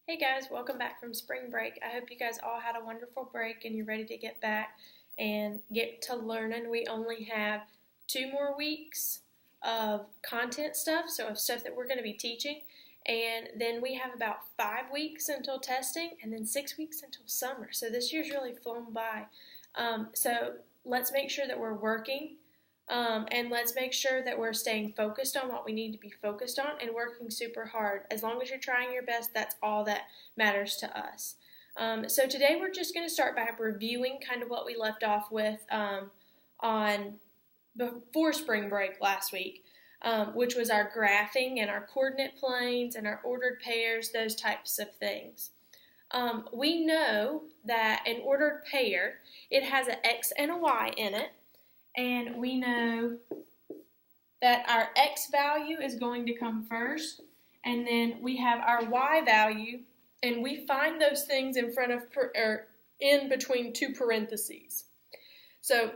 Hey guys, welcome back from spring break. I hope you guys all had a wonderful break and you're ready to get back and get to learning. We only have 2 more weeks of content stuff, so of stuff that we're going to be teaching, and then we have about 5 weeks until testing and then 6 weeks until summer. So this year's really flown by. So let's make sure that we're working. And let's make sure that we're staying focused on what we need to be focused on and working super hard. As long as you're trying your best, that's all that matters to us. So today we're just going to start by reviewing kind of what we left off with on before spring break last week, which was our graphing and our coordinate planes and our ordered pairs, those types of things. We know that an ordered pair, it has an X and a Y in it. And we know that our X value is going to come first, and then we have our Y value, and we find those things in front of or in between two parentheses. So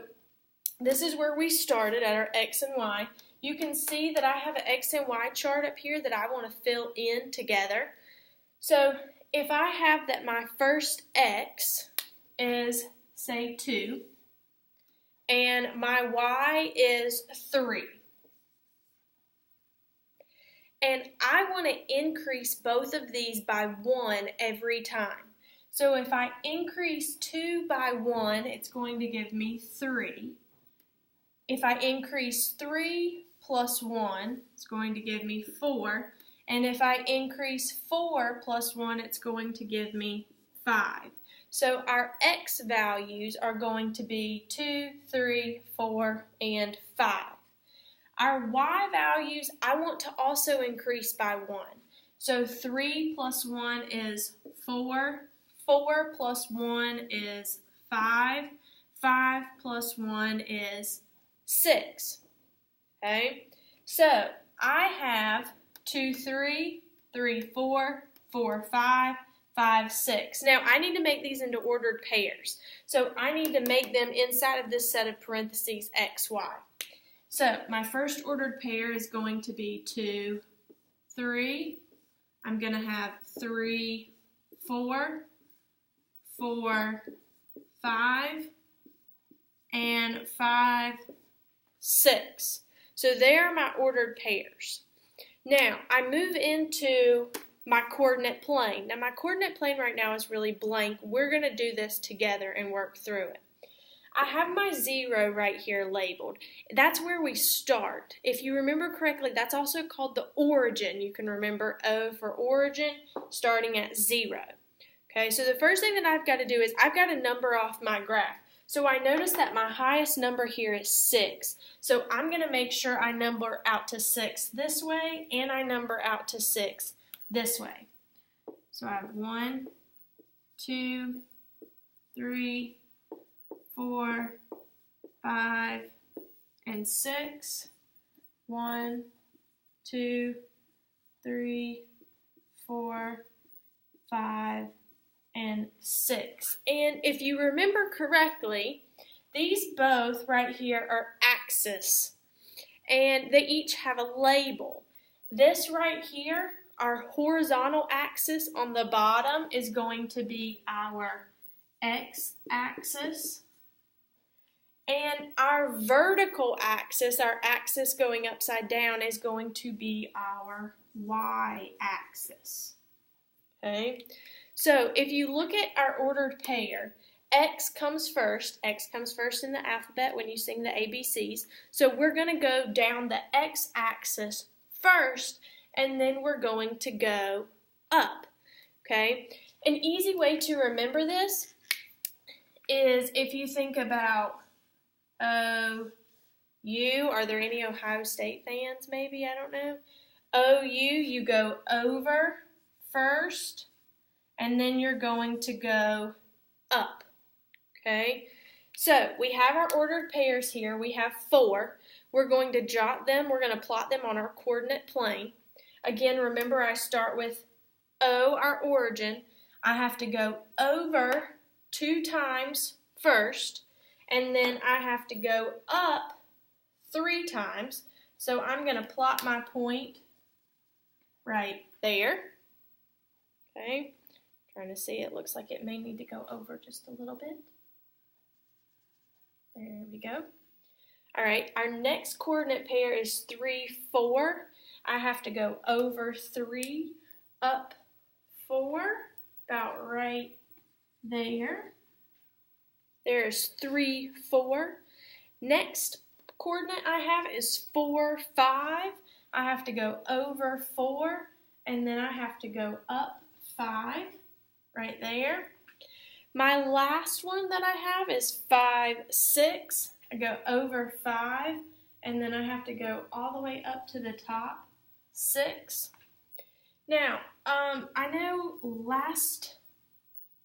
this is where we started at our X and Y. You can see that I have an X and Y chart up here that I want to fill in together. So if I have that my first X is, say, 2, and my Y is 3. And I want to increase both of these by 1 every time. So if I increase 2 by 1, it's going to give me 3. If I increase 3 plus 1, it's going to give me 4. And if I increase 4 plus 1, it's going to give me 5. So our X values are going to be 2, 3, 4, and 5. Our Y values, I want to also increase by 1. So 3 plus 1 is 4. 4 plus 1 is 5. 5 plus 1 is 6. Okay? So I have 2, 3, 3, 4, 4, 5, 5, 6. Now, I need to make these into ordered pairs. So I need to make them inside of this set of parentheses X, Y. So my first ordered pair is going to be 2, 3. I'm going to have 3, 4, 4, 5, and 5, 6. So they are my ordered pairs. Now, I move into my coordinate plane. Now, my coordinate plane right now is really blank. We're going to do this together and work through it. I have my 0 right here labeled. That's where we start. If you remember correctly, that's also called the origin. You can remember O for origin, starting at 0. Okay, so the first thing that I've got to do is I've got to number off my graph. So I notice that my highest number here is 6. So I'm going to make sure I number out to 6 this way, and I number out to 6 this way. So I have 1, 2, 3, 4, 5, and 6. 1, 2, 3, 4, 5, and 6. And if you remember correctly, these both right here are axes, and they each have a label. This right here, our horizontal axis on the bottom, is going to be our x-axis. And our vertical axis, our axis going upside down, is going to be our y-axis. Okay? So if you look at our ordered pair, X comes first in the alphabet when you sing the ABCs. So we're going to go down the x-axis first, and then we're going to go up. Okay? An easy way to remember this is if you think about OU. Are there any Ohio State fans maybe? I don't know. OU, you go over first, and then you're going to go up. Okay? So we have our ordered pairs here. We have 4. We're going to jot them. We're going to plot them on our coordinate plane. Again, remember I start with O, our origin. I have to go over 2 times first, and then I have to go up 3 times. So I'm going to plot my point right there. Okay. Trying to see, it looks like it may need to go over just a little bit. There we go. All right, our next coordinate pair is 3, 4. I have to go over 3, up 4, about right there. There's 3, 4. Next coordinate I have is 4, 5. I have to go over 4, and then I have to go up 5, right there. My last one that I have is 5, 6. I go over 5, and then I have to go all the way up to the top, 6. Now, I know last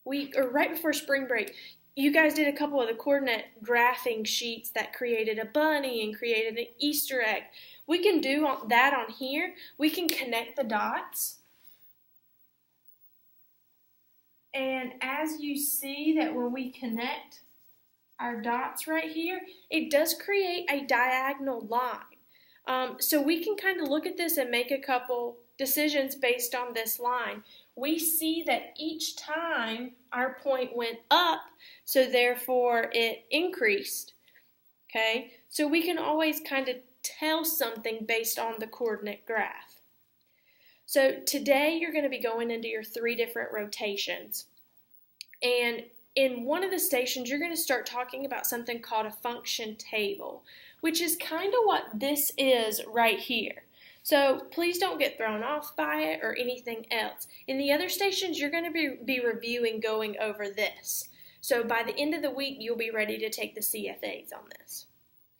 week, or right before spring break, you guys did a couple of the coordinate graphing sheets that created a bunny and created an Easter egg. We can do that on here. We can connect the dots. And as you see that when we connect our dots right here, it does create a diagonal line. So we can kind of look at this and make a couple decisions based on this line. We see that each time our point went up, so therefore it increased. Okay, so we can always kind of tell something based on the coordinate graph. So today you're going to be going into your 3 different rotations. And in one of the stations, you're going to start talking about something called a function table, which is kind of what this is right here. So please don't get thrown off by it or anything else. In the other stations, you're going to be reviewing going over this. So by the end of the week, you'll be ready to take the CFAs on this.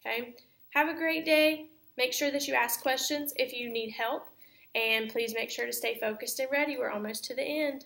Okay? Have a great day. Make sure that you ask questions if you need help. And please make sure to stay focused and ready. We're almost to the end.